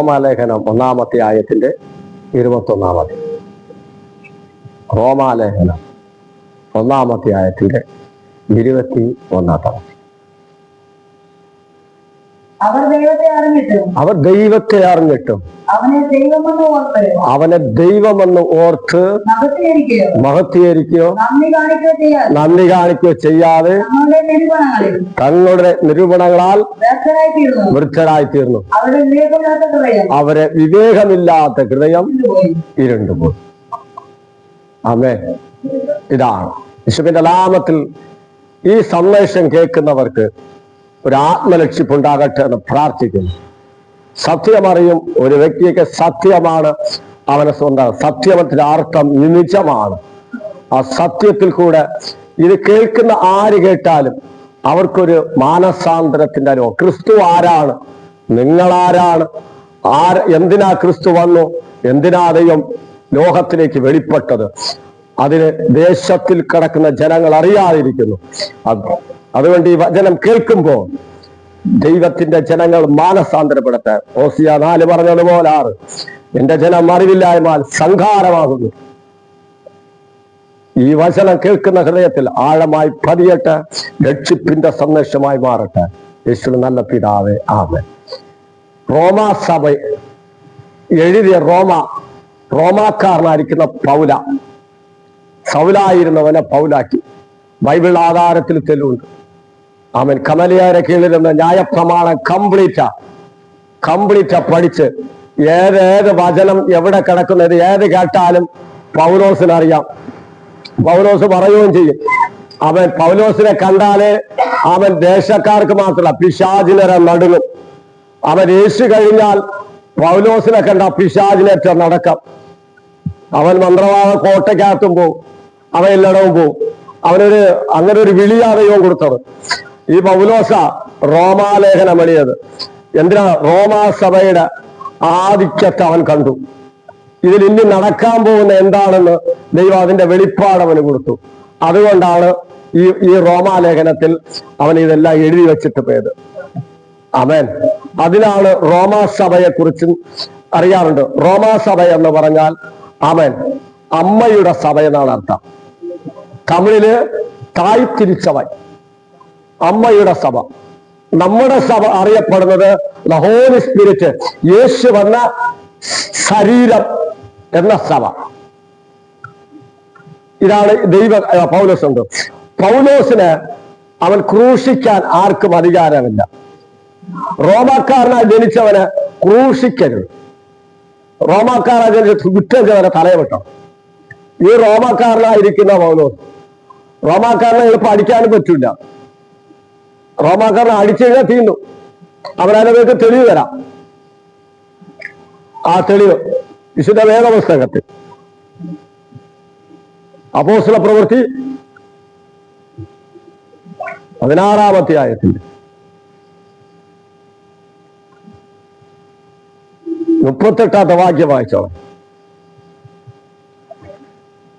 റോമാലേഖനം 1-ാം അധ്യായത്തിന്റെ 21. റോമാലേഖനം 1-ാം അധ്യായത്തിന്റെ 21. അവർ ദൈവത്തെ അറിഞ്ഞിട്ടും അവനെ ദൈവമെന്ന് ഓർത്ത് മഹത്വീകരിക്കുകയോ നന്ദി കാണിക്കുകയോ ചെയ്യാതെ തങ്ങളുടെ നിരൂപണങ്ങളാൽ വൃദ്ധരായി തീർന്നു. അവരെ വിവേകമില്ലാത്ത ഹൃദയം ഇരുണ്ടുപോയി. ആമേൻ. ഇതാണ് യേശുവിന്റെ നാമത്തിൽ ഈ സന്ദേശം കേൾക്കുന്നവർക്ക് ഒരു ആത്മലക്ഷ്യമുണ്ടാകട്ടെ എന്ന് പ്രാർത്ഥിക്കുന്നു. സത്യമറിയും ഒരു വ്യക്തിക്ക് സത്യമാണ് അവനെ സ്വന്തം. സത്യത്തിന്റെ അർത്ഥം നിജമാണ്. ആ സത്യത്തിൽ കൂടെ ഇത് കേൾക്കുന്ന ആര് കേട്ടാലും അവർക്കൊരു മാനസാന്തരത്തിന്റെ അനുഭവം. ക്രിസ്തു ആരാണ്? നിങ്ങളാരാണ്? എന്തിനാ ക്രിസ്തു വന്നു? എന്തിനാ ദൈവം ലോകത്തിലേക്ക് വെളിപ്പെട്ടത്? അതിന് ദേശത്തിൽ കിടക്കുന്ന ജനങ്ങൾ അറിയാതിരിക്കുന്നു. അതുകൊണ്ട് ഈ വചനം കേൾക്കുമ്പോൾ ദൈവത്തിന്റെ ജനങ്ങൾ മാനസാന്തരപ്പെടട്ടെ. ഓസിയ 4 പറഞ്ഞതുപോലെ 6, എന്റെ ജനം അറിവില്ലായ്മാൽ സംഹാരമാകുന്നു. ഈ വചനം കേൾക്കുന്ന ഹൃദയത്തിൽ ആഴമായി പതിയട്ടെ, രക്ഷിപ്പിന്റെ സന്ദേശമായി മാറട്ടെ. യേശു നല്ല പിതാവേ, ആമേൻ. റോമാ സഭ എഴുതിയ റോമാക്കാരനായിരിക്കുന്ന പൗല, സൗലായിരുന്നവനെ പൗലാക്കി. ബൈബിൾ ആധാരത്തിൽ തെളിവുണ്ട്. അവൻ കമലിയാരെ കീഴിൽ നിന്ന് ന്യായപ്രമാണം കംപ്ലീറ്റ് പഠിച്ച് ഏത് വചനം എവിടെ കിടക്കുന്നത് ഏത് കേട്ടാലും പൗലോസിനറിയാം. പൗലോസ് പറയുകയും ചെയ്യും. അവൻ പൗലോസിനെ കണ്ടാലേ അവൻ ദേശക്കാർക്ക് മാത്രമല്ല പിശാചിനരെ നടുങ്ങും. അവൻ യേശു കഴിഞ്ഞാൽ പൗലോസിനെ കണ്ട പിശാചിനേറ്റ നടക്കാം. അവൻ മന്ത്രവാദ കോട്ടയ്ക്കകത്തും പോവും, അവൻ എല്ലായിടവും പോവും. അങ്ങനെ ഒരു വിളിയാദൈവം കൊടുത്തത്. ഈ പൗലോസ റോമാലേഖനം എഴുതിയത് എന്തിനാ? റോമാ സഭയുടെ ആധിക്യത്തെ അവൻ കണ്ടു. ഇതിൽ ഇനി നടക്കാൻ പോകുന്ന എന്താണെന്ന് ദൈവം അതിന്റെ വെളിപ്പാട് അവന് കൊടുത്തു. അതുകൊണ്ടാണ് ഈ റോമാലേഖനത്തിൽ അവൻ ഇതെല്ലാം എഴുതി വെച്ചിട്ട് പോയത്. ആമേൻ. അതിലാണ് റോമാ സഭയെ കുറിച്ച് അറിയാറുണ്ട്. റോമാ സഭ എന്ന് പറഞ്ഞാൽ ആമേൻ അമ്മയുടെ സഭ എന്നാണ് അർത്ഥം. തമിഴില് തായ് തിരിച്ചവൻ, അമ്മയുടെ സഭ. നമ്മുടെ സഭ അറിയപ്പെടുന്നത് ദ ഹോളി സ്പിരിറ്റ്, യേശു വന്ന ശരീരം എന്ന സഭ. ഇതാണ് പൗലോസ് ഉണ്ട്. പൗലോസിന് അവൻ ക്രൂശിക്കാൻ ആർക്കും അധികാരമില്ല. റോമാക്കാരനായി ജനിച്ചവന് ക്രൂശിക്കരുത്. റോമാക്കാരനായി ജനിച്ച കുറ്റം ചെയ്തവനെ തലയവിട്ടോ. ഈ റോമാക്കാരനായിരിക്കുന്ന പൗലോസ്, റോമാക്കാരനെ എളുപ്പം അടിക്കാനും പറ്റില്ല. റോമാക്കാരനെ അടിച്ചു കഴിഞ്ഞാൽ തീർന്നു. അവനവർക്ക് തെളിവ് തരാം. ആ തെളിവ് വിശുദ്ധ വേദപുസ്തകത്തിൽ അപ്പോസ്തല പ്രവൃത്തി 16-ാം അധ്യായത്തിൽ 38-ാമത്തെ വാക്യം വായിച്ചോ.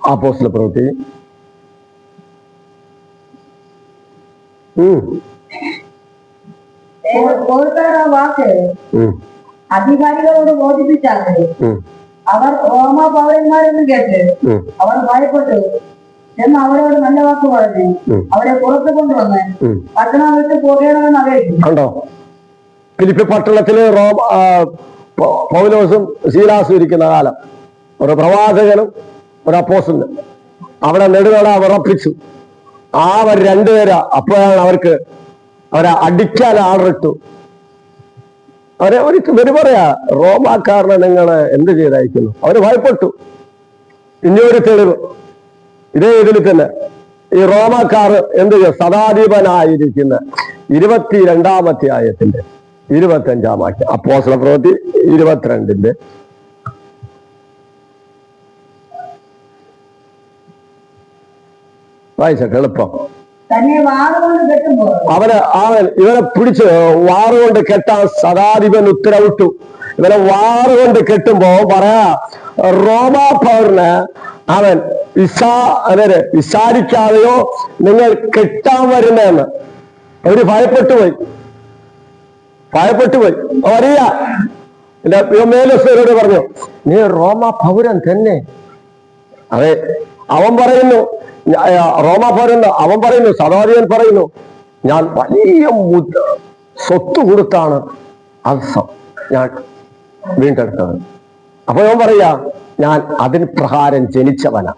അപ്പോസ്തല പ്രവൃത്തി അധികാരികളോട് ബോധിപ്പിച്ചാൽ അവർ റോമാ പൗരന്മാരെന്ന് കേട്ട് അവർ ഭയപ്പെട്ടു എന്ന് അവരോട് നല്ല വാക്ക് പറഞ്ഞു അവരെ പുറത്തു കൊണ്ടുവന്ന് പട്ടണം വിട്ട് പോകണമെന്ന് അറിയിച്ചു. കണ്ടോ? ഫിലിപ്പി പട്ടണത്തില് പൗലോസും ശീലാസും ഇരിക്കുന്ന കാലം ഒരു പ്രവാചകനും ഒരു അപ്പോസ്തലനും അവിടെ നെടുനട ഉറപ്പിച്ചു. അവർ രണ്ടുപേരാ. അപ്പോഴാണ് അവരെ അടിക്കാൻ ആർഡർ ഇട്ടു. ഇവര് പറയാ, റോമാക്കാരനെ നിങ്ങൾ എന്ത് ചെയ്തയക്കുന്നു? അവര് ഭയപ്പെട്ടു. ഇനിയൊരു തെളിവ് ഇതിൽ തന്നെ ഈ റോമാക്കാർ എന്ത് ചെയ്യും? സദാധിപനായിരിക്കുന്ന 22-ാം അധ്യായത്തിന്റെ 25-ാം വാക്യം. അപ്പോസ്തല പ്രവൃത്തി 22-ന്റെ വായിച്ചട്ടെ എളുപ്പം. ഇവനെ പിടിച്ച് വാറുകൊണ്ട് കെട്ടാൻ സദാധിപൻ ഉത്തരവിട്ടു. ഇവനെ വാറുകൊണ്ട് കെട്ടുമ്പോ പറയാ, റോമാ പൗരന് അവൻ വിസാരിക്കാതെയോ നിങ്ങൾ കെട്ടാൻ വരുന്നതെന്ന്. അവര് ഭയപ്പെട്ടുപോയി. അറിയ എന്റെ മേലസ്വരോട് പറഞ്ഞു, നീ റോമ പൗരൻ തന്നെ. അതെ, അവൻ പറയുന്നു റോമ പൗരൻ. അവൻ പറയുന്നു, ശതാധിപൻ പറയുന്നു, ഞാൻ വലിയ സ്വത്ത് കൊടുത്താണ് ഞാൻ വീണ്ടെടുത്തത്. അപ്പൊ അവൻ പറയാ, ഞാൻ അതിന് പ്രകാരം ജനിച്ചവനാ.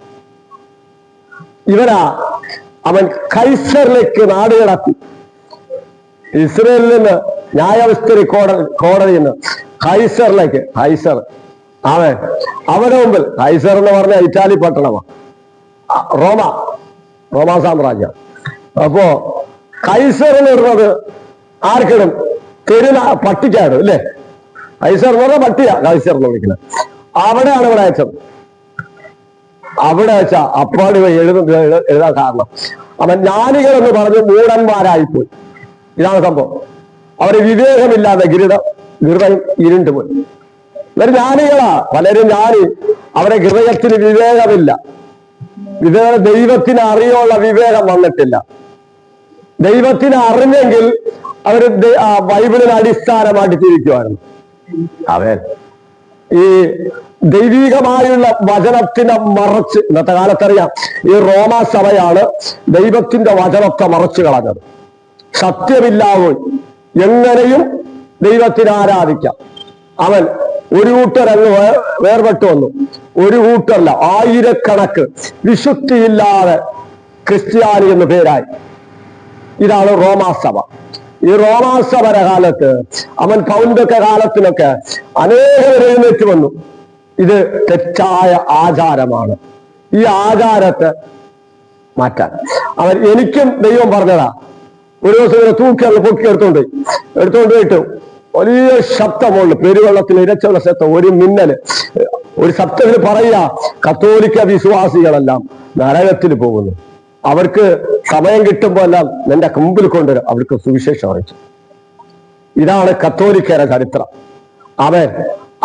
അവൻ കൈസറിലേക്ക് നാട് കടത്തി. ഇസ്രയേലിൽ നിന്ന് ന്യായവിസ്തരി കോടതിയിൽ നിന്ന് കൈസറിലേക്ക്. കൈസർ അവന്റെ മുമ്പിൽ, കൈസർ എന്ന് പറഞ്ഞ ഇറ്റാലി പട്ടണമാണ്, റോമ സാമ്രാജ്യം. അപ്പോ കൈസറിന് ഇടുന്നത് ആർക്കിടും? പട്ടിക്കാടും ഇല്ലേ? കൈസർ എന്ന് പറഞ്ഞാൽ പട്ടിയാ കൈസർ എന്ന് വിളിക്കുന്നത്. അവിടെയാണ് ഇവിടെ അയച്ചത്. അവിടെ വെച്ചാ അപ്പാടി എഴുതാൻ കാരണം അവൻ ജ്ഞാനികൾ എന്ന് പറഞ്ഞ് മൂടന്മാരായിപ്പോയി. ഇതാണ് സംഭവം. അവര് വിവേകമില്ലാതെ ഹൃദയം ഇരുണ്ടുപോയി. ഇവർ ജ്ഞാനികളാ, പലരും ജ്ഞാനി, അവരെ ഹൃദയത്തിന് വിവേകമില്ല. ദൈവത്തിന് അറിയുള്ള വിവേകം വന്നിട്ടില്ല. ദൈവത്തിന് അറിഞ്ഞെങ്കിൽ അവര് ബൈബിളിന് അടിസ്ഥാനമായിട്ട് തിരിക്കുമായിരുന്നു. അവൻ ഈ ദൈവികമായുള്ള വചനത്തിനെ മറച്ച്, ഇന്നത്തെ കാലത്തറിയാം, ഈ റോമ സഭയാണ് ദൈവത്തിന്റെ വചനത്തെ മറച്ചു കളഞ്ഞത്. സത്യമില്ലാതെ എങ്ങനെയും ദൈവത്തിന് ആരാധിക്കാം. അവൻ ഒരു കൂട്ടരങ്ങ് വേർപെട്ടു വന്നു. ഒരു കൂട്ടരല്ല, ആയിരക്കണക്ക് വിശുദ്ധിയില്ലാതെ ക്രിസ്ത്യാനി എന്ന് പേരായി. ഇതാണ് റോമാസഭ. ഈ റോമാസഭയുടെ കാലത്ത്, അവൻ പൗന്റൊക്കെ കാലത്തിനൊക്കെ അനേകം എഴുന്നേറ്റ് വന്നു. ഇത് തെറ്റായ ആചാരമാണ്. ഈ ആചാരത്തെ മാറ്റാൻ എനിക്കും ദൈവം പറഞ്ഞതാ. ഒരു ദിവസം ഇങ്ങനെ തൂക്കി പൊക്കി എടുത്തോണ്ട് പോയിട്ട് വലിയ ശബ്ദമുള്ളു, പെരുവെള്ളത്തിന് ഇരച്ചുള്ള ശബ്ദം, ഒരു മിന്നല്, ഒരു ശബ്ദത്തിൽ പറയുക, കത്തോലിക്ക വിശ്വാസികളെല്ലാം നരകത്തിൽ പോകുന്നു. അവർക്ക് സമയം കിട്ടുമ്പോ എല്ലാം നിന്റെ മുമ്പിൽ കൊണ്ടുവരും, അവർക്ക് സുവിശേഷം അറിയിച്ചു. ഇതാണ് കത്തോലിക്കരുടെ ചരിത്രം.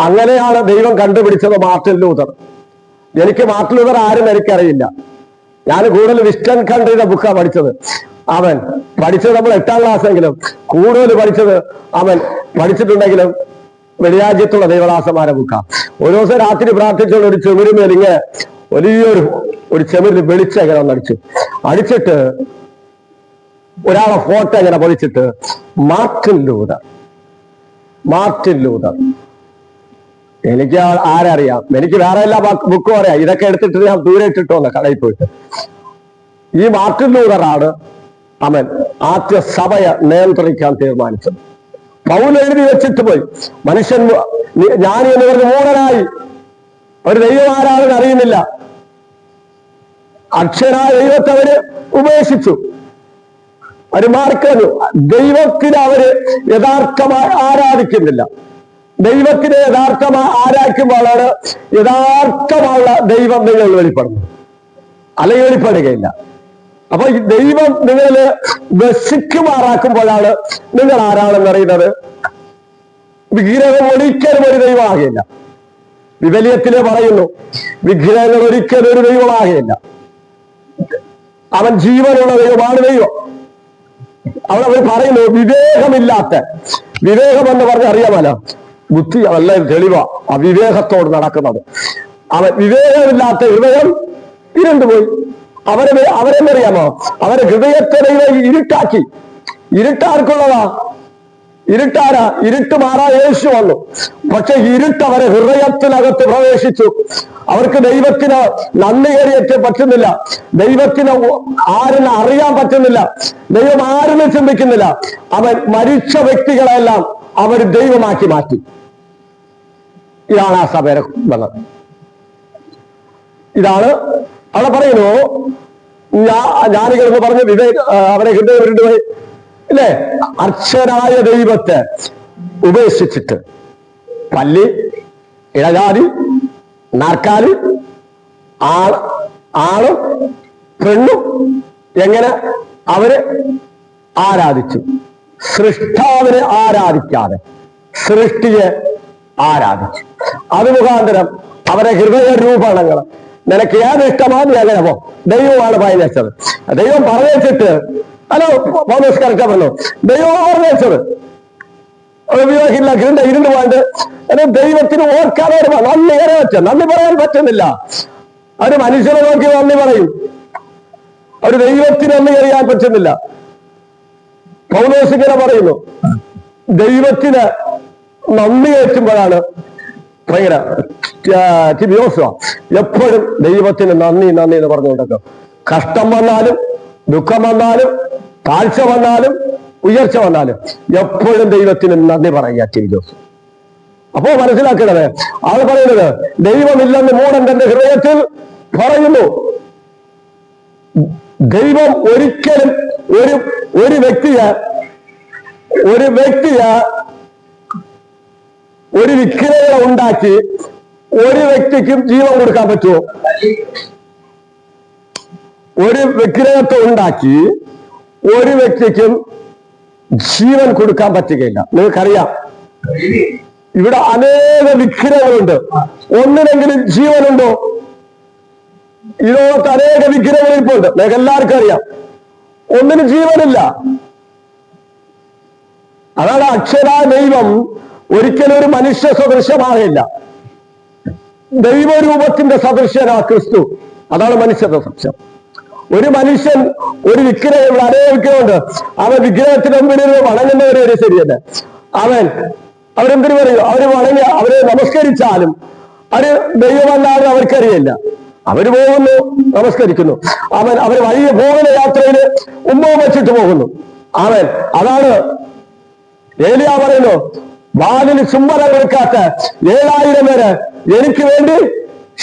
അങ്ങനെയാണ് ദൈവം കണ്ടുപിടിച്ചത് മാർട്ടിൻ ലൂതർ. എനിക്ക് മാർട്ടിൻ ലൂതർ ആരും എനിക്കറിയില്ല. ഞാൻ കൂടുതൽ വിസ്റ്റൺ കൺട്രിയുടെ ബുക്കാണ് പഠിച്ചത്. പഠിച്ചത് നമ്മൾ 8ാം ക്ലാസ്സെങ്കിലും, കൂടുതൽ പഠിച്ചിട്ടുണ്ടെങ്കിലും വെളിരാജ്യത്തുള്ള ദൈവദാസന്മാരെ ബുക്കാണ്. ഒരു ദിവസം രാത്രി പ്രാർത്ഥിച്ചുള്ള ഒരു ചെമിരിമേൽ ഇങ്ങനെ ഒരു ചെമിരിൽ വെളിച്ചം ഇങ്ങനെ അടിച്ചിട്ട് ഒരാളെ ഫോട്ടോ ഇങ്ങനെ പതിച്ചിട്ട് മാർട്ടിൻ ലൂതർ. എനിക്ക് ആരറിയാം? എനിക്ക് വേറെ എല്ലാ ബുക്കും അറിയാം. ഇതൊക്കെ എടുത്തിട്ട് ഞാൻ ദൂരെ ഇട്ടിട്ട് വന്ന കടയിൽ പോയിട്ട്. ഈ മാർട്ടിൻ ലൂതറാണ് ആദ്യ സഭയെ നിയന്ത്രിക്കാൻ തീരുമാനിച്ചത്. പൗൽ എഴുതി വെച്ചിട്ട് പോയി, മനുഷ്യൻ ജ്ഞാനി എന്ന് പറഞ്ഞ് മൂഢനായി. ഒരു ദൈവം ആരാണെന്ന് അറിയുന്നില്ല. അക്ഷരായ ദൈവത്തെ അവര് ഉപേക്ഷിച്ചു, അവര് മാറിക്കളഞ്ഞു. ദൈവത്തിന് അവര് യഥാർത്ഥമായി ആരാധിക്കുന്നില്ല. ദൈവത്തിനെ യഥാർത്ഥമായി ആരാധിക്കുമ്പോഴാണ് യഥാർത്ഥമുള്ള ദൈവം നിങ്ങൾ വെളിപ്പെടുന്നത്, അല്ലെങ്കിൽ വെളിപ്പെടുകയില്ല. അപ്പൊ ഈ ദൈവം നിങ്ങളില് വസിക്കുമാറാക്കുമ്പോഴാണ് നിങ്ങൾ ആരാണെന്ന് അറിയുന്നത്. വിഗ്രഹം ഒരിക്കലും ഒരു ദൈവമാകുകയില്ല. വിവലിയത്തില് പറയുന്നു, വിഗ്രഹങ്ങൾ ഒരിക്കലും ഒരു ദൈവമാകുകയില്ല. അവൻ ജീവനുള്ള ദൈവമാണ് ദൈവം. അവർ പറയുന്നു വിവേകമില്ലാത്ത, വിവേകം എന്ന് പറഞ്ഞ് അറിയാമല്ലോ, ബുദ്ധി നല്ല തെളിവാ അവിവേകത്തോട് നടക്കുന്നത്. വിവേകമില്ലാത്ത ഹൃദയം ഇരുണ്ടുപോയി. അവരെന്നറിയാമോ? അവരെ ഹൃദയത്തെ ഇരുട്ടാക്കി. ഇരുട്ടാർക്കുള്ളതാ? ഇരുട്ടാരാ? ഇരുട്ട് മാറാ യേശു വന്നു. പക്ഷെ ഇരുട്ട് അവരെ ഹൃദയത്തിനകത്ത് പ്രവേശിച്ചു. അവർക്ക് ദൈവത്തിന് നന്ദി കയറിയേറ്റ് പറ്റുന്നില്ല, ദൈവത്തിന് ആരെന്ന് അറിയാൻ പറ്റുന്നില്ല, ദൈവം ആരെന്ന് ചിന്തിക്കുന്നില്ല. അവൻ മരിച്ച വ്യക്തികളെല്ലാം അവർ ദൈവമാക്കി മാറ്റി. ഇതാണ് ആ സഭയുടെ വന്നത്. ഇതാണ് അവിടെ പറയുന്നു, ജ്ഞാനികൾ എന്ന് പറഞ്ഞ് അവരെ ഹൃദയം ഇരുണ്ടുപോയി ഇല്ലേ? അർച്ചനായ ദൈവത്തെ ഉപേക്ഷിച്ചിട്ട് പല്ലി, ഇടജാതി, നാർക്കാലി, ആണും പെണ്ണും എങ്ങനെ അവര് ആരാധിച്ചു. സൃഷ്ടാവിനെ ആരാധിക്കാതെ സൃഷ്ടിയെ ആരാധിച്ചു. അത് മുഖാന്തരം അവരെ ഹൃദയ രൂപണങ്ങൾ, നിനക്ക് ഏത് ഇഷ്ടമാണെന്ന് അങ്ങനെ പോ, ദൈവമാണ് പറഞ്ഞത്. ദൈവം പറഞ്ഞിട്ട് ഹലോ പൗലോസ് കറക്റ്റാണല്ലോ, ദൈവം പറഞ്ഞത് ഉപയോഗിക്കില്ല, ഇരുണ്ട് പോയിട്ട് ദൈവത്തിന് ഓർക്കാതെ നന്ദി നന്ദി പറയാൻ പറ്റുന്നില്ല. അവര് മനുഷ്യനെ നോക്കി നന്ദി പറയും, അവര് ദൈവത്തിന് നന്ദി അറിയാൻ പറ്റുന്നില്ല. പൗലോസ് ഇങ്ങനെ പറയുന്നു, ദൈവത്തിന് നന്ദി ഏറ്റുമ്പോഴാണ് ഭയങ്കര എപ്പോഴും ദൈവത്തിന് നന്ദി നന്ദി എന്ന് പറഞ്ഞുകൊണ്ടൊക്കെ കഷ്ടം വന്നാലും ദുഃഖം വന്നാലും താഴ്ച വന്നാലും ഉയർച്ച വന്നാലും എപ്പോഴും ദൈവത്തിന് നന്ദി പറയുക തിരിജോസ്. അപ്പോ മനസ്സിലാക്കണത്, ആൾ പറയുന്നത് ദൈവമില്ലെന്ന് മൂഢൻ തന്റെ ഹൃദയത്തിൽ പറയുന്നു. ദൈവം ഒരിക്കലും ഒരു വ്യക്തിയെ ഒരു വിഗ്രഹം ഉണ്ടാക്കി ഒരു വ്യക്തിക്കും ജീവൻ കൊടുക്കാൻ പറ്റുമോ? ഒരു വിഗ്രഹത്തെ ഉണ്ടാക്കി ഒരു വ്യക്തിക്കും ജീവൻ കൊടുക്കാൻ പറ്റുകയില്ല. നിങ്ങൾക്കറിയാം, ഇവിടെ അനേക വിഗ്രഹങ്ങളുണ്ട്, ഒന്നിനെങ്കിലും ജീവനുണ്ടോ? ഈ ലോകത്ത് അനേക വിഗ്രഹങ്ങൾ ഇപ്പോൾ ഉണ്ട്, നിങ്ങൾക്ക് എല്ലാവർക്കും അറിയാം, ഒന്നിനും ജീവനില്ല. അതാണ് അക്ഷരായ ദൈവം ഒരിക്കലും ഒരു മനുഷ്യ സദൃശമാകില്ല. ദൈവരൂപത്തിന്റെ സദൃശനാ ക്രിസ്തു, അതാണ് മനുഷ്യ സദൃശ്യം. ഒരു മനുഷ്യൻ ഒരു വിഗ്രഹം, ഇവിടെ അനേക വിഗ്രഹമുണ്ട്, അവൻ വിഗ്രഹത്തിന് മുമ്പിൽ വണങ്ങുന്നവരെ ശരിയല്ല. അവരെന്തിനു പറയും? അവരെ നമസ്കരിച്ചാലും അവര് ദൈവമല്ലാതെ അവർക്കറിയില്ല. അവര് പോകുന്നു, നമസ്കരിക്കുന്നു. അവര് വഴിയെ പോകുന്ന യാത്രയില് ഉമ്മവും വെച്ചിട്ട് പോകുന്നു. അതാണ് ഏലിയാ പറയുന്നു, വാലിൽ ചുംബനം കൊടുക്കാത്ത 7000 പേര് എനിക്ക് വേണ്ടി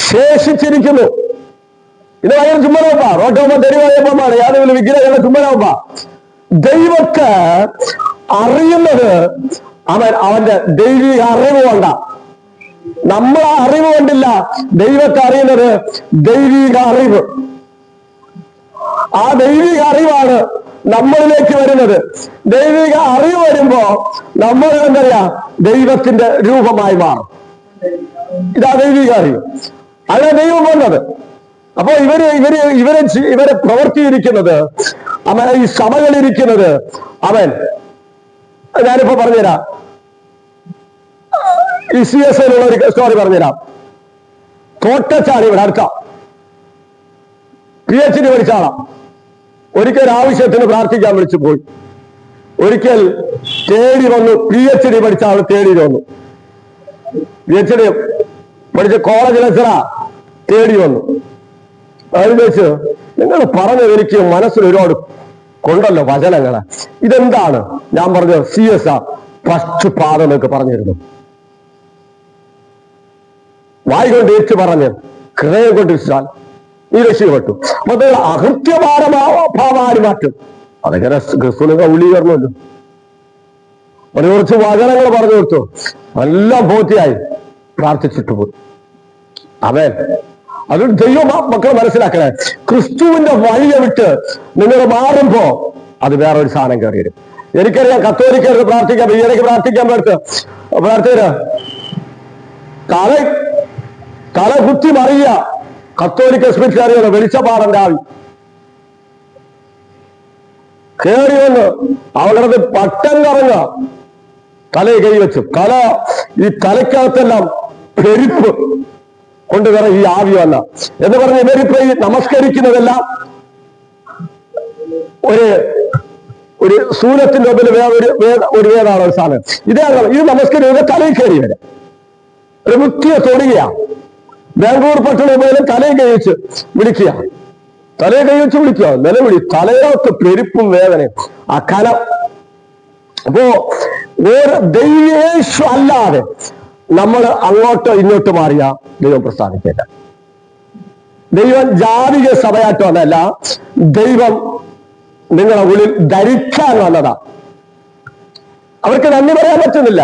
ശേഷിച്ചിരിക്കുന്നു. ഇത് ഭയങ്കര ചുംബനവുമ്പാ, റോട്ടോമ്പ തെരുവായപ്പോഴാണ് യാതൊരു വിഗ്രഹങ്ങളുടെ ചുംബനവുമ്പാ. ദൈവത്തെ അറിയുന്നത് അവന്റെ ദൈവിക അറിവ് കൊണ്ടാ. നമ്മളെ അറിവ് കൊണ്ടില്ല ദൈവത്തെ അറിയുന്നത്, ദൈവിക അറിവ്. ആ ദൈവിക അറിവാണ് നമ്മളിലേക്ക് വരുന്നത്. ദൈവിക അറിവ് വരുമ്പോ നമ്മൾ എന്തറിയാ, ദൈവത്തിന്റെ രൂപമായി മാറും. ഇതാ ദൈവിക അറിവ്, അതാണ് ദൈവം വന്നത്. അപ്പൊ ഇവരെ പ്രവർത്തിയിരിക്കുന്നത്, ഈ സഭകളിരിക്കുന്നത്, ഞാനിപ്പോ പറഞ്ഞുതരാം, ഈ CS ലുള്ള ഒരു സ്റ്റോറി പറഞ്ഞുതരാം. തോട്ടച്ചാടി ഇവിടെ അടുത്ത PhD പഠിച്ച ആളാ. ഒരിക്കൽ ആവശ്യത്തിന് പ്രാർത്ഥിക്കാൻ വിളിച്ചു പോയി. ഒരിക്കൽ തേടി വന്നു, PhD പഠിച്ച ആൾ തേടി വന്നു. PhD പഠിച്ച കോളേജ് ലെക്ചറാ തേടി വന്നു. അതിന് വെച്ച്, നിങ്ങൾ പറഞ്ഞത് എനിക്ക് മനസ്സിൽ ഒരുപാട് കൊണ്ടല്ലോ വചനങ്ങള്, ഇതെന്താണ്? ഞാൻ പറഞ്ഞു, CS ഫസ്റ്റ് പാദം എന്നൊക്കെ പറഞ്ഞിരുന്നു. വായി കൊണ്ട് ഏറ്റ് പറഞ്ഞ് ഹൃദയം കൊണ്ടിരിച്ചാൽ നീ രക്ഷപ്പെട്ടു. അപ്പൊ അകൃത്യഭാവാരി മാറ്റും. അതൊക്കെ ക്രിസ്തുവിനൊക്കെ ഉള്ളി കയറണമല്ലോ. ഒരു കുറച്ച് വചനങ്ങൾ പറഞ്ഞു കൊടുത്തു, എല്ലാം പൂർത്തിയായി, പ്രാർത്ഥിച്ചിട്ട് പോയി. അത് ദൈവ മക്കൾ മനസ്സിലാക്കണേ, ക്രിസ്തുവിന്റെ വഴിയെ വിട്ട് നിങ്ങൾ മാറുമ്പോ അത് വേറൊരു സാധനം കയറി വരും. എനിക്കറിയാം, കത്തോലിക്കർക്ക് പ്രാർത്ഥിക്കാൻ, ഈയിടയ്ക്ക് പ്രാർത്ഥിക്കാൻ പ്രാർത്ഥന തല കുത്തി മറിയ കത്തോലിക്ക സ്പിരിറ്റുകാരികളെ വെളിച്ചപ്പാടന്റെ ആവി കയറി വന്ന് അവളത് പട്ടം കറങ്ങ, തലയെ കൈവച്ചു. ഈ തലക്കകത്തെല്ലാം പെരുപ്പ് കൊണ്ടുവരാൻ ഈ ആവി വന്ന എന്ന് പറഞ്ഞ് ഇവരിപ്പോ ഈ നമസ്കരിക്കുന്നതെല്ലാം ഒരു സൂര്യത്തിന്റെ മുമ്പിൽ ഒരു വേദാണ് ഒരു സാധനം. ഇത് നമസ്കരിക്കുന്നത് തലയിൽ കയറി വരാം, ഒരു വൃത്തിയെ തൊടുകയാ. ബാംഗ്ലൂർ പട്ടണം തലയിൽ കഴിച്ച് വിളിക്കുക, നിലവിളി, തലയോട്ട് പെരുപ്പും വേദനയും ആ കലം. അപ്പോ ദൈവേശു അല്ലാതെ നമ്മൾ അങ്ങോട്ടോ ഇങ്ങോട്ട് മാറിയ ദൈവം പ്രസ്ഥാനിക്കില്ല. ദൈവം ജാതിക സഭയായിട്ട് വന്നല്ല, ദൈവം നിങ്ങളെ ഉള്ളിൽ ധരിക്കാൻ വന്നതാ. അവർക്ക് നന്ദി പറയാൻ പറ്റുന്നില്ല,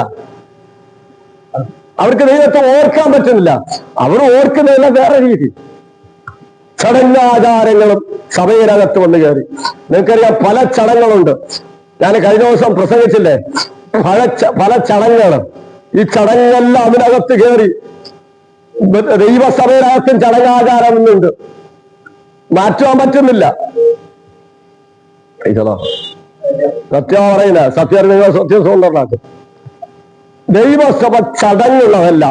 അവർക്ക് ദൈവത്തെ ഓർക്കാൻ പറ്റുന്നില്ല. അവർ ഓർക്കുന്നതെല്ലാം വേറെ രീതി, ചടങ്ങാചാരങ്ങളും സഭയിനകത്ത് വന്ന് കയറി. നിങ്ങൾക്കറിയാം, പല ചടങ്ങുകളുണ്ട്. ഞാൻ കഴിഞ്ഞ ദിവസം പ്രസംഗിച്ചില്ലേ, പല ചടങ്ങുകളും. ഈ ചടങ്ങെല്ലാം അതിനകത്ത് കയറി. ദൈവസഭയിനകത്തും ചടങ്ങാചാരം എന്നുണ്ട്, മാറ്റുവാൻ പറ്റുന്നില്ല. സത്യം പറയുന്ന സത്യം നിങ്ങൾ സത്യം സ്വന്തമാക്കും. ദൈവസഭ ചടങ്ങുള്ളതല്ല.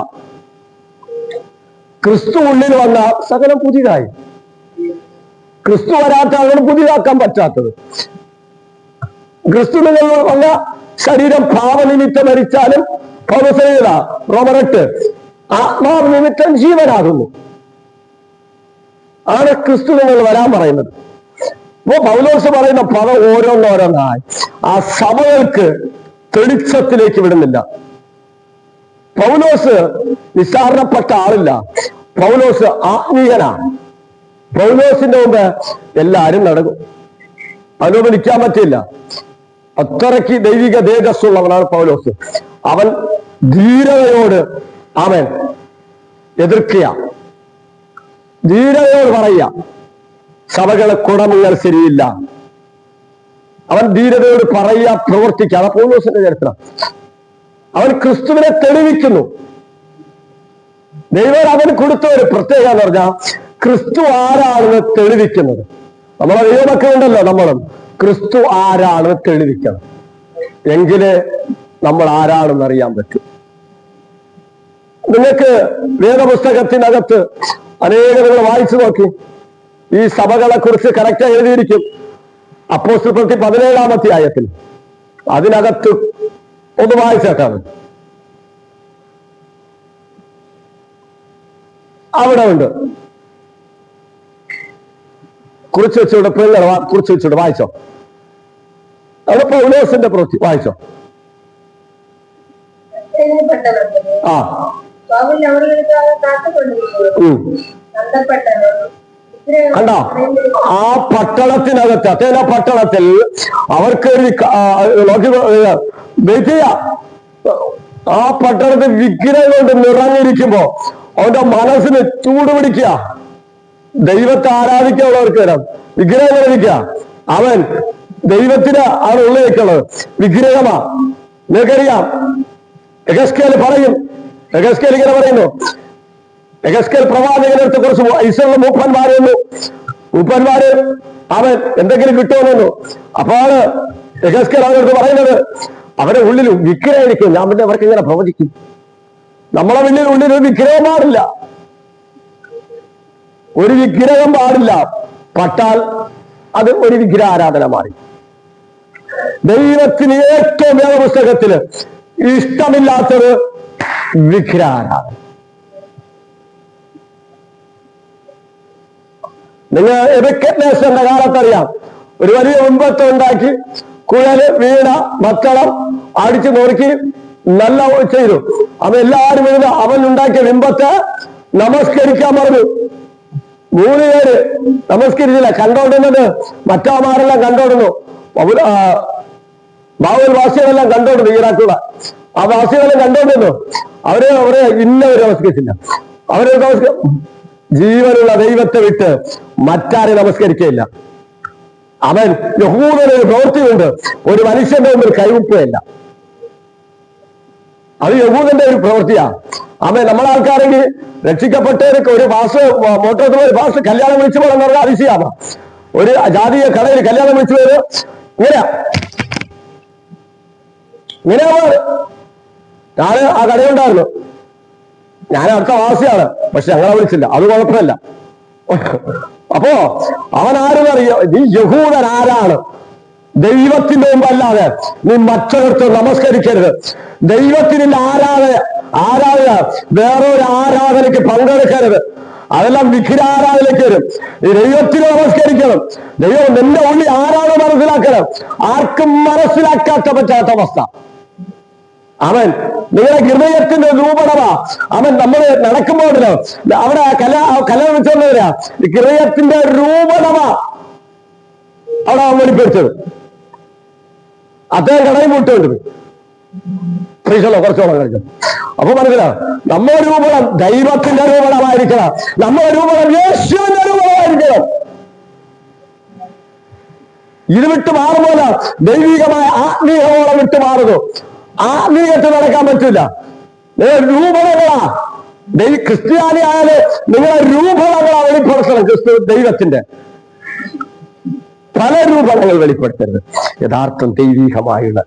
ക്രിസ്തു ഉള്ളിൽ വന്ന സകലം പുതിയതായി. ക്രിസ്തു വരാത്ത ആളുകൾ പുതിയതാക്കാൻ പറ്റാത്തത്. ക്രിസ്തു നിങ്ങൾ വന്ന ശരീരം ഭാവനിമിത്തം മരിച്ചാലും പൗലോസ് റോമർ 8 ആത്മാവ് നിമിത്തം ജീവനാകുന്നു. ആണ് ക്രിസ്തു നിങ്ങൾ വരാൻ പറയുന്നത്. അപ്പോ പൗലോസ് പറയുന്ന പദം ഓരോന്നോരോന്നായി ആ സഭകൾക്ക് തെളിച്ചത്തിലേക്ക് വിടുന്നില്ല. പൗലോസ് നിസ്സാരണപ്പെട്ട ആളില്ല. പൗലോസ് ആത്മീയനാണ്. പൗലോസിന്റെ മുമ്പ് എല്ലാരും നടക്കും. അതിനോട് നിൽക്കാൻ പറ്റില്ല. അത്രയ്ക്ക് ദൈവിക തേജസ്സുള്ളവനാണ് പൗലോസ്. അവൻ ധീരതയോട് അവൻ എതിർക്കുക, ധീരതയോട് പറയുക സഭകളെ കുടമുകൾ ശരിയില്ല. അവൻ ധീരതയോട് പറയുക, പ്രവർത്തിക്കുക. അതാ പൗലോസിന്റെ ചരിത്രം. അവൻ ക്രിസ്തുവിനെ തെളിവിക്കുന്നു. ദൈവം അവന് കൊടുത്ത ഒരു പ്രത്യേകത എന്ന് പറഞ്ഞാൽ ക്രിസ്തു ആരാണെന്ന് തെളിവിക്കുന്നത്. നമ്മളെ ദൈവമക്കളുണ്ടല്ലോ, നമ്മളും ക്രിസ്തു ആരാണെന്ന് തെളിവിക്കണം. എങ്കിലേ നമ്മൾ ആരാണെന്ന് അറിയാൻ പറ്റും. നിങ്ങൾക്ക് വേദപുസ്തകത്തിനകത്ത് അനേകം നിങ്ങൾ വായിച്ചു നോക്കി. ഈ സഭകളെ കുറിച്ച് കറക്റ്റായി എഴുതിയിരിക്കും. അപ്പോസ്തലപ്രവൃത്തി 17-ാം അധ്യായത്തിൽ അതിനകത്ത് ഒന്ന് വായിച്ചേക്കാണ്. അവിടെ ഉണ്ട്. കുറിച്ച് വെച്ചോട് കുറിച്ച് വെച്ചോട് വായിച്ചോ. അവിടെ പൗലോസിന്റെ പ്രവൃത്തി വായിച്ചോ. ആ കണ്ടോ, ആ പട്ടണത്തിനകത്ത് അതേല പട്ടണത്തിൽ അവർക്കൊരു ആ പട്ടണത്തിൽ വിഗ്രഹം കൊണ്ട് നിറഞ്ഞിരിക്കുമ്പോ അവന്റെ മനസ്സിന് ചൂട് പിടിക്കുക. ദൈവത്തെ ആരാധിക്കാനുള്ളവർക്ക് വരാം, വിഗ്രഹം നിർമ്മിക്കുക. അവൻ ദൈവത്തിന് ആണ് ഉള്ളിലേക്കുള്ളത്, വിഗ്രഹമാ. നിങ്ങൾക്കറിയാം, എഗസ്കേൽ പറയും, എഗസ്കേൽ ഇങ്ങനെ പറയുന്നു. എഗസ്കേൽ പ്രവാചകനടുത്ത് കുറച്ച് ഇസ്രായേൽ മൂപ്പന്മാര് അവൻ എന്തെങ്കിലും കിട്ടുമെന്നു. അപ്പോഴാണ് എഗസ്കേൽ അവരടുത്ത് പറയുന്നത്, അവരുടെ ഉള്ളിൽ വിഗ്രഹം ഇരിക്കും. ഞാൻ പിന്നെ അവർക്ക് ഇങ്ങനെ പ്രവചിക്കും. നമ്മളെ ഉള്ളിൽ ഒരു വിഗ്രഹം പാടില്ല, ഒരു വിഗ്രഹം പാടില്ല. പട്ടാൽ അത് ഒരു വിഗ്രഹ ആരാധന മാറി. ദൈവത്തിന് ഏറ്റവും വേദപുസ്തകത്തില് ഇഷ്ടമില്ലാത്തത് വിഗ്രഹ ആരാധന. നിങ്ങൾ എബക്കറ്റ്നേസറിന്റെ കാലത്തറിയാം, ഒരു വലിയ ബിംബത്തെ ഉണ്ടാക്കി കുഴല് വീണ മത്തളം അടിച്ചു നോക്കി നല്ല ചെയ്തു. അവൻ എല്ലാവരും എഴുത അവൻ ഉണ്ടാക്കിയ ബിംബത്തെ നമസ്കരിക്കാൻ പറഞ്ഞു. 3 പേര് നമസ്കരിച്ചില്ല. കണ്ടോണ്ടുന്നത് മറ്റാമാരെല്ലാം കണ്ടോടുന്നു. ബാബുൽ വാസികളെല്ലാം കണ്ടോടുന്നു. ഈറാക്കുള്ള ആ വാസികളെല്ലാം കണ്ടോണ്ടിരുന്നു. അവരെ ഇന്നവര് നമസ്കരിച്ചില്ല. അവരെ ജീവനുള്ള ദൈവത്തെ വിട്ട് മറ്റാരെ നമസ്കരിക്കുകയില്ല. അവൻ യഹൂദനൊരു പ്രവൃത്തിയുണ്ട്, ഒരു മനുഷ്യന്റെ മുമ്പിൽ കൈവക്കുകയില്ല. അത് യഹൂദന്റെ ഒരു പ്രവൃത്തിയാ. അവൻ നമ്മളാൾക്കാരെങ്കിൽ രക്ഷിക്കപ്പെട്ടവർക്ക് ഒരു മോട്ടോർ ഒരു ഭാഷ കല്യാണം വിളിച്ചു പോകണമെന്ന് പറഞ്ഞാൽ അതിശയാമ. ഒരു ജാതീയ കടയിൽ കല്യാണം വിളിച്ചു പോയത് ഇങ്ങനെയാ. ഞാൻ ആ കടയുണ്ടായിരുന്നു, ഞാൻ അടുത്ത വാസിയാണ്, പക്ഷെ ഞങ്ങളെ വിളിച്ചില്ല. അത് കുഴപ്പമില്ല. അപ്പോ അവൻ ആരെന്നറിയോ, നീ യഹൂദൻ ആരാണ്? ദൈവത്തിന്റെ മുമ്പല്ലാതെ നീ മറ്റൊരിടത്ത് നമസ്കരിക്കരുത്. ദൈവത്തിന് ആരാധന വേറൊരു ആരാധനയ്ക്ക് പങ്കെടുക്കരുത്. അതെല്ലാം വിഗ്രഹാരാധനയ്ക്ക് വരും. ഈ ദൈവത്തിന് നമസ്കരിക്കണം. ദൈവം നിന്റെ ഉള്ളിൽ ആരാണ് മനസ്സിലാക്കണം. ആർക്കും മനസ്സിലാക്കാത്ത പറ്റാത്ത അവസ്ഥ. അവൻ നിങ്ങളുടെ ഹൃദയത്തിന്റെ രൂപണമാ. അവൻ നമ്മള് നടക്കുമ്പോഴല്ലോ അവിടെ കല്യാണം വെച്ചോണ്ട് വരിക, ഹൃദയത്തിന്റെ രൂപണമാ അവിടെ അവൻ വെളിപ്പെടുത്തത്. അദ്ദേഹം കടയിൽ വിട്ടുകൊണ്ടിരുന്നു. കുറച്ചോളം കഴിച്ചു. അപ്പൊ മനസ്സിലാവും, നമ്മുടെ രൂപണം ദൈവത്തിന്റെ രൂപണമായിരിക്കണം. നമ്മുടെ രൂപണം യേശുവിന്റെ രൂപണമായിരിക്കണം. ഇത് വിട്ടു മാറുമ്പോൾ ദൈവികമായ ആത്മീയതോളം വിട്ടു മാറുന്നു. ആത്മീയത്തിൽ നടക്കാൻ പറ്റില്ല. നിങ്ങൾ രൂപണങ്ങളാ. ക്രിസ്ത്യാനി ആയാല് നിങ്ങളെ രൂപണങ്ങളാ വെളിപ്പെടുത്തണം. ക്രിസ്തു ദൈവത്തിന്റെ പല രൂപങ്ങൾ വെളിപ്പെടുത്തരുത്. യഥാർത്ഥം ദൈവികമായുള്ള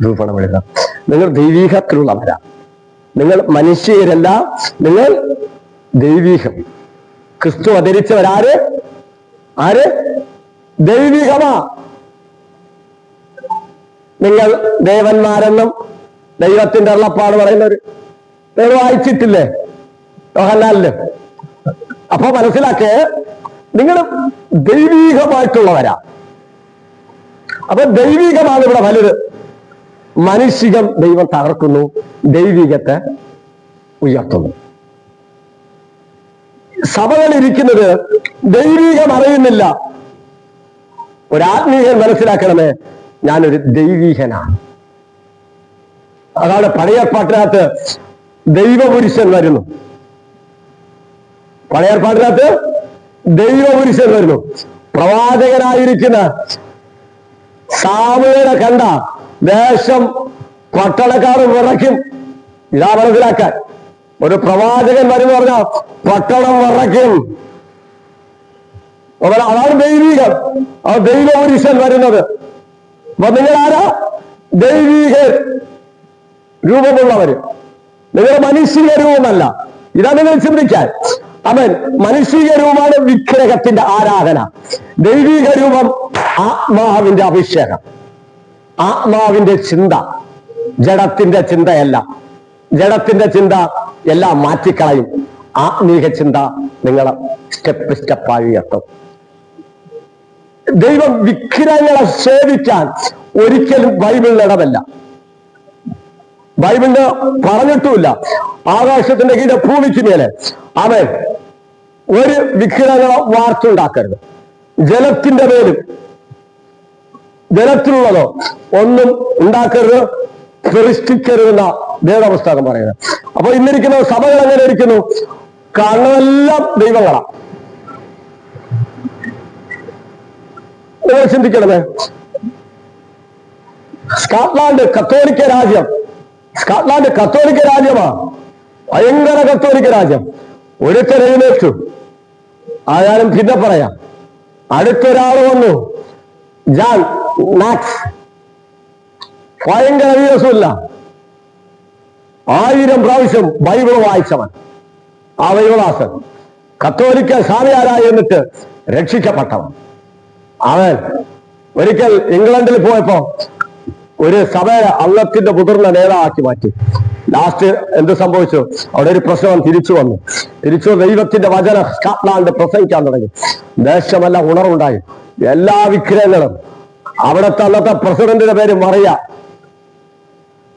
രൂപണം എഴുതാം. നിങ്ങൾ ദൈവീകത്തിലുള്ളവരാ. നിങ്ങൾ മനുഷ്യരല്ല, നിങ്ങൾ ദൈവീകം. ക്രിസ്തു അവതരിച്ചവരാര്? ആര്? ദൈവികമാ. നിങ്ങൾ ദേവന്മാരെന്നും ദൈവത്തിന്റെ അള്ളപ്പാട് പറയുന്നവര് നിങ്ങൾ വായിച്ചിട്ടില്ലേ യോഹന്നാനില്? അപ്പൊ മനസ്സിലാക്കേ, നിങ്ങൾ ദൈവീകമായിട്ടുള്ളവരാ. അപ്പൊ ദൈവികമാണ് ഇവിടെ വലുത്. മനുഷ്യകം ദൈവം തകർക്കുന്നു, ദൈവികത്തെ ഉയർത്തുന്നു. സഭകളിരിക്കുന്നത് ദൈവികം അറിയുന്നില്ല. ഒരാത്മീയൻ മനസ്സിലാക്കണമേ, ഞാനൊരു ദൈവീകനാണ്. അതാണ് പഴയ പാട്ടിനകത്ത് ദൈവപുരുഷൻ വരുന്നു. പഴയ പാട്ടിനകത്ത് ദൈവപുരുഷൻ വരുന്നു. പ്രവാചകനായിരിക്കുന്ന സാമുവേലിനെ കണ്ട ദേശം പട്ടണക്കാർ വിറയ്ക്കും. ഇതാ മനസ്സിലാക്കാൻ. ഒരു പ്രവാചകൻ വരും പറഞ്ഞാൽ പട്ടണം വിറയ്ക്കും. അതാണ് ദൈവികം. ആ ദൈവപുരുഷൻ വരുന്നത്. അപ്പൊ നിങ്ങൾ ആരാ? ദൈവീക രൂപമുള്ളവര്. നിങ്ങൾ മനുഷ്യ രൂപമല്ല. ഇതാ നിങ്ങൾ ചിന്തിക്കാൻ. അവൻ മനുഷ്യ രൂപമാണ് വിഗ്രഹത്തിന്റെ ആരാധന. ദൈവിക രൂപം ആത്മാവിന്റെ അഭിഷേകം, ആത്മാവിന്റെ ചിന്ത, ജഡത്തിന്റെ ചിന്തയല്ല. ജഡത്തിന്റെ ചിന്ത എല്ലാം മാറ്റിക്കളയും. ആത്മീക ചിന്ത നിങ്ങളെ സ്റ്റെപ്പായി എത്തും. ദൈവം വിഗ്രഹങ്ങളെ സേവിക്കാൻ ഒരിക്കലും ബൈബിളിൽ ഇടമല്ല. ബൈബിളിന് പറഞ്ഞിട്ടുമില്ല. ആകാശത്തിന്റെ കീഴെ ഭൂമിക്ക് മേലെ അവൻ ഒരു വിഗ്രഹങ്ങളെ വാർത്തുണ്ടാക്കരുത്. ജലത്തിന്റെ മേലും ജലത്തിലുള്ളതോ ഒന്നും ഉണ്ടാക്കരുത്, പ്രതിഷ്ഠിക്കരുതെന്ന വേദപുസ്തകം പറയുന്നത്. അപ്പൊ ഇന്നിരിക്കുന്ന സഭകൾ എങ്ങനെ ഇരിക്കുന്നു? കാണുന്നതെല്ലാം ദൈവങ്ങളാ. നിങ്ങൾ ചിന്തിക്കണമേ. സ്കോട്ട്ലാൻഡ് കത്തോലിക്ക രാജ്യം. സ്കോട്ട്ലാൻഡ് കത്തോലിക്ക രാജ്യമാ, ഭയങ്കര കത്തോലിക്ക രാജ്യം. ഒരുത്തരെഴുന്നേറ്റു, ആയാലും പിന്നെ പറയാം. അടുത്തൊരാൾ വന്നു, ജാൻ നാക്സ്, ഭയങ്കര വിശ്വാസമില്ല, 1000 പ്രാവശ്യം ബൈബിൾ വായിച്ചവൻ. ആ ബൈബിളാസൻ കത്തോലിക്ക സാമിയാരായി എന്നിട്ട് രക്ഷിക്കപ്പെട്ടവൻ. അവൻ ഒരിക്കൽ ഇംഗ്ലണ്ടിൽ പോയപ്പോ ഒരു സഭയെ അള്ളത്തിന്റെ മുതിർന്ന നേതാവാക്കി മാറ്റി. ലാസ്റ്റ് എന്ത് സംഭവിച്ചു? അവിടെ ഒരു പ്രശ്നം തിരിച്ചു വന്നു. ദൈവത്തിന്റെ വചനം സ്കോട്ട്ലാൻഡ് പ്രസംഗിക്കാൻ തുടങ്ങി. ദേശമെല്ലാം ഉണർവുണ്ടായി. എല്ലാ വിഗ്രഹങ്ങളും, അവിടുത്തെ അന്നത്തെ പ്രസിഡന്റിന്റെ പേര് മറിയ,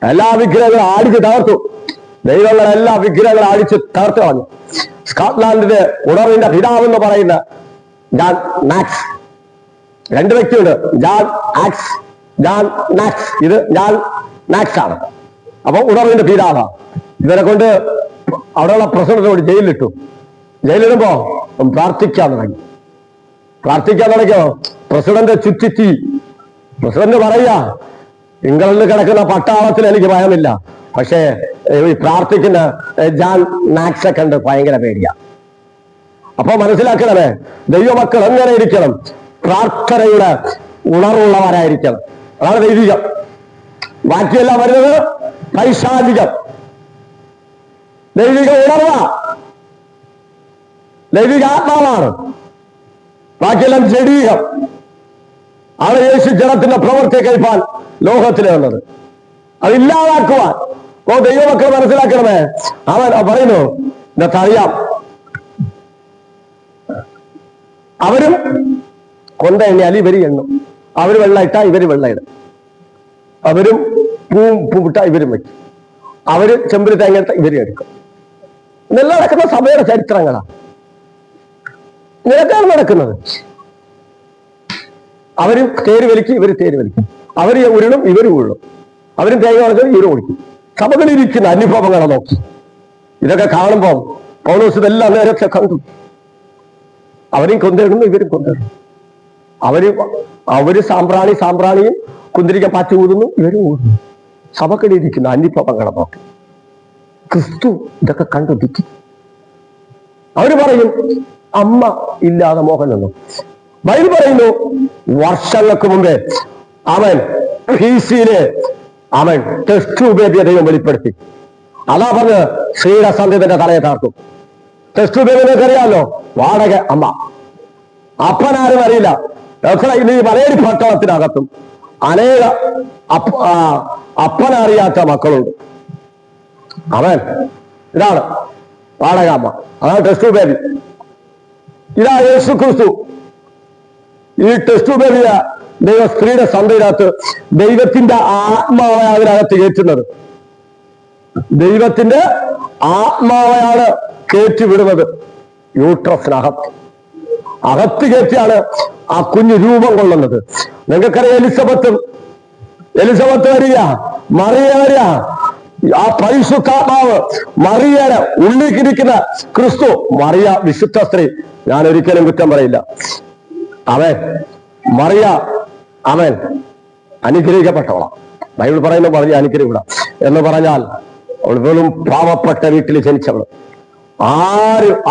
എല്ലാ വിഗ്രഹങ്ങളും ആടിച്ച് തകർത്തു. ദൈവങ്ങളെല്ലാ വിഗ്രഹങ്ങളും അടിച്ച് തകർത്ത് കളഞ്ഞു. സ്കോട്ട്ലാൻഡിന്റെ ഉണർവിന്റെ പിതാവെന്ന് പറയുന്ന ജാൻ നാക്സ്. 2 വ്യക്തിയുണ്ട്, ജാൻ ആക്സ്, ജാൻ നാക്സ്. ഇത് ജാൻ നാക്സ് ആണ്. അപ്പൊ ഉണർവിന്റെ പിതാവാ. ഇവരെ കൊണ്ട് അവിടെയുള്ള പ്രസിഡന്റിനോട് ജയിലിലിട്ടു. ജയിലിടുമ്പോ പ്രാർത്ഥിക്കാൻ തുടങ്ങിയോ? പ്രസിഡന്റ് ചുറ്റിത്തി. പ്രസിഡന്റ് പറയാ, ഇംഗ്ലണ്ടിൽ കിടക്കുന്ന പട്ടാളത്തിൽ എനിക്ക് ഭയമില്ല, പക്ഷേ ഈ പ്രാർത്ഥിക്കുന്ന ജാൻ നാക്സെ കണ്ട് ഭയങ്കര പേടിയാ. അപ്പൊ മനസ്സിലാക്കണമേ, ദൈവമക്കൾ എങ്ങനെ ഇരിക്കണം? പ്രാർത്ഥനയുടെ ഉണർവുള്ളവരായിരിക്കണം. അതാണ് ദൈവികം. ബാക്കിയെല്ലാം വരുന്നത് പൈശാചികം. ദൈവിക ഉണർവ, ദൈവിക ആത്മാവാണ്. ബാക്കിയെല്ലാം ജഡീകം. ആണ് യേശു ജനത്തിന്റെ പ്രവൃത്തി കഴിപ്പാൻ ലോകത്തിലെ വന്നത്, അതില്ലാതാക്കുവാൻ. ദൈവമക്കൾ മനസ്സിലാക്കണമേ. അവൻ പറയുന്നു, ഇന്നത്തറിയാം, അവരും കൊണ്ട എണ്ണിയാൽ ഇവര് എണ്ണും. അവര് വെള്ളം ഇട്ടാ ഇവര് വെള്ളം ഇടും. അവരും പൂവിട്ടാ ഇവരും വയ്ക്കും. അവര് ചെമ്പിൽ തേങ്ങ എടുത്താൽ ഇവര് എടുക്കും. ഇതെല്ലാം നടക്കുന്ന സഭയുടെ ചരിത്രങ്ങളാണ്. ഇങ്ങനെയൊക്കെയാണ് നടക്കുന്നത്. അവരും തേര് വലിക്കും, ഇവര് തേര് വലിക്കും. അവര് ഉരുളും, ഇവര് ഉരുളും. അവരും തേങ്ങ വളർത്തും, ഇവര് ഓടിക്കും. സഭകളിരിക്കുന്ന അനുഭവങ്ങളെ നോക്കി ഇതൊക്കെ കാണുമ്പോൾ പൗലോസ് ഇതെല്ലാം നേരത്തെ കണ്ടു. അവരും കൊണ്ടിടുന്നു, ഇവരും കൊണ്ടിടുന്നു. അവര് സാമ്പ്രാണിയും കുന്തിരിക്ക പാറ്റി ഊതുന്നു, ഇവരും ഊതുന്നു. സഭകളിരിക്കുന്ന അനുഭവങ്ങളെ നോക്കി ക്രിസ്തു ഇതൊക്കെ കണ്ടു ദിക്കി. അവര് പറയും, അമ്മ ഇല്ലാതെ മോഹൻ എന്നു. ബൈബിൾ പറയുന്നു, വർഷങ്ങൾക്ക് മുമ്പേ അവൻ BC-യില് അവൻ ടെസ്റ്റ് ബേബിയെ ദൈവം വെളിപ്പെടുത്തി. അതാ പറഞ്ഞ് സ്ത്രീയുടെ സന്ധ്യത്തിന്റെ തലയെ താർക്കും. ടെസ്റ്റ് ബേബിനൊക്കെ അറിയാമല്ലോ, വാടക അമ്മ. അപ്പനാരും അറിയില്ല. ഇനി മലയടി പട്ടണത്തിനകത്തും അനേക അപ്പനറിയാത്ത മക്കളുണ്ട്. അവൻ ഇതാണ് വാടക അമ്മ, അതാണ് ടെസ്റ്റ് ബേബി. ഇതാ യേശു ക്രിസ്തു. ഈ ടെസ്റ്റ് ബേബിയ ദൈവ സ്ത്രീയുടെ സന്ധ്യയിനകത്ത് ദൈവത്തിന്റെ ആത്മാവെ അതിനകത്ത് കയറ്റുന്നത്. ദൈവത്തിന്റെ ആത്മാവയാണ് കയറ്റിവിടുന്നത്. യൂട്രസിനകത്ത് അകത്ത് കയറ്റിയാണ് ആ കുഞ്ഞ് രൂപം കൊള്ളുന്നത്. നിങ്ങൾക്കറിയാം, എലിസബത്ത് വരിക, മറിയ വരിക. ആ പരിശുദ്ധാത്മാവ് മറിയയുടെ ഉള്ളിലിരിക്കുന്ന ക്രിസ്തു. മറിയ വിശുദ്ധ സ്ത്രീ, ഞാൻ ഒരിക്കലും കുറ്റം പറയില്ല. അവൻ മറിയ അവൻ അനുഗ്രഹിക്കപ്പെട്ടവളാണ്. ബൈബിൾ പറയുന്ന മറിയ അനുഗ്രഹിക്കുക എന്ന് പറഞ്ഞാൽ അവൾ വെറും പാവപ്പെട്ട വീട്ടിൽ ജനിച്ചവൾ.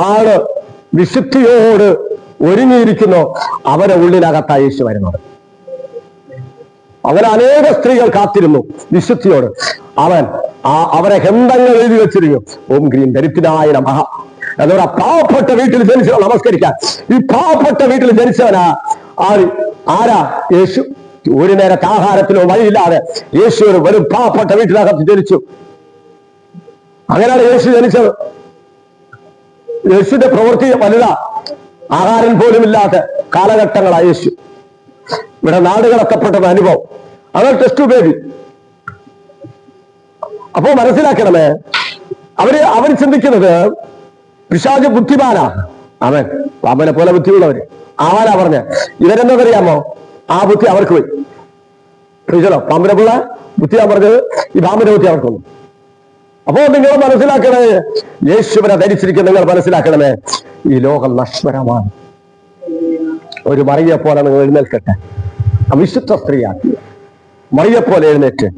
ആള് വിശുദ്ധിയോട് ഒരുങ്ങിയിരിക്കുന്നോ അവരെ ഉള്ളിനകത്തായി യേശു വരുന്നത്. അങ്ങനെ അനേക സ്ത്രീകൾ കാത്തിരുന്നു വിശുദ്ധിയോട്. അവരെ ഹെന്തങ്ങൾ എഴുതി വെച്ചിരിക്കും, ഓം ഗ്രീൻ ദരിദ്രനായ നമഃ എന്ന് പറയാ. പാവപ്പെട്ട വീട്ടിൽ ജനിച്ചവൻ നമസ്കരിക്കാൻ. ഈ പാവപ്പെട്ട വീട്ടിൽ ജനിച്ചവനാ ആരാ? യേശു. ഒരു നേരത്തെ ആഹാരത്തിനോ വഴിയില്ലാതെ യേശു ഒരു വെറും പാവപ്പെട്ട വീട്ടിനകത്ത് ജനിച്ചു. അങ്ങനെയാണ് യേശു ജനിച്ചത്. യേശുവിന്റെ പ്രവൃത്തി വലുതാ. ആഹാരം പോലും ഇല്ലാത്ത കാലഘട്ടങ്ങളാ യേശു. ഇവിടെ നാടുകളൊക്കെപ്പെട്ട അനുഭവം. അതാണ് ടെസ്റ്റ് ബേബി. അപ്പോ മനസ്സിലാക്കണമേ, അവര് ചിന്തിക്കുന്നത് പിശാച് ബുദ്ധിമാനാ. അവനെ പോലെ ബുദ്ധിയുള്ളവര്. അവനാ പറഞ്ഞ ഇവരെന്നറിയാമോ? ആ ബുദ്ധി അവർക്ക് പോയി. പിടിച്ചല്ലോ, പാമ്പിനെ പിള്ള ബുദ്ധിയാ പറഞ്ഞത്, ഈ പാമ്പിന്റെ ബുദ്ധി അവർക്ക് വന്നു. അപ്പോ നിങ്ങൾ മനസ്സിലാക്കണേ, യേശുവിനെ ധരിച്ചിരിക്കുന്ന നിങ്ങൾ മനസ്സിലാക്കണമേ, ഈ ലോകം നശ്വരമാണ്. ഒരു മറിയെ പോലെ നിങ്ങൾ എഴുന്നേൽക്കട്ടെ. വിശുദ്ധ സ്ത്രീയാക്കി മറിയെ പോലെ എഴുന്നേറ്റ്.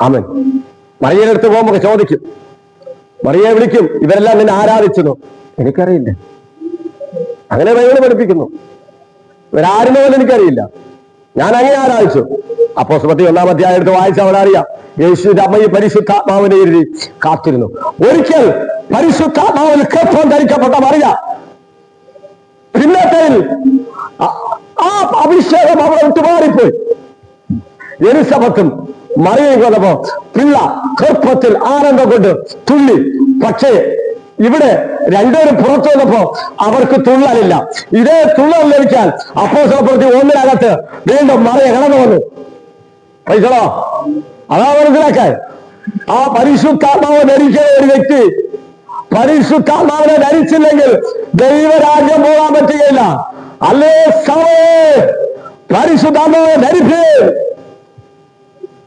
ആമേൻ. മറിയയുടെ അടുത്ത് പോകുമ്പോൾ ചോദിക്കും, മറിയെ വിളിക്കും, ഇവരെല്ലാം നിന്നെ ആരാധിച്ചെന്നു. എനിക്കറിയില്ല. അങ്ങനെ ബൈബിൾ പഠിപ്പിക്കുന്നു. ഇവരാരും പോലും എനിക്കറിയില്ല, ഞാൻ അങ്ങനെ ആരാധിച്ചു. അപ്പോസ്തലർ 1-ാം അധ്യായം എടുത്ത് വായിച്ച അവിടെ അറിയാം, യേശുവിന്റെ അമ്മ ഈ പരിശുദ്ധാത്മാവിനെ എഴുതി കാത്തിരുന്നു. ഒരിക്കൽ പരിശുദ്ധാത്മാവിൽ ഗർഭം ധരിക്കപ്പെട്ട മറിയ, പിന്നത്തേൽ ആ അഭിഷേകം അവിടെ വിട്ടുമാറിപ്പോയി. എലിസബത്തും മറിയയും കൊണ്ടപ്പോ പിള്ള ഗർഭത്തിൽ ആനന്ദം കൊണ്ട് തുള്ളി. പക്ഷേ ഇവിടെ രണ്ടുപേരും പുറത്തു വന്നപ്പോ അവർക്ക് തുള്ളലില്ല. ഇതേ തുള്ളൽ ലഭിക്കാൻ അപ്പോസ്തലപ്രവൃത്തി 1-നകത്ത് വീണ്ടും മറിയ കടന്നു വന്നു. പൈസളോ, അതാ മനസ്സിലാക്കാൻ. ആ പരിശുദ്ധാത്മാവ് ധരിക്കുന്ന ഒരു വ്യക്തി പരിശുദ്ധാത്മാവിനെ ധരിച്ചില്ലെങ്കിൽ ദൈവരാജ്യം പോകാൻ പറ്റുകയില്ല. അല്ലേ സമയേ പരിശുദ്ധാത്മാവിനെ ധരിപ്പ്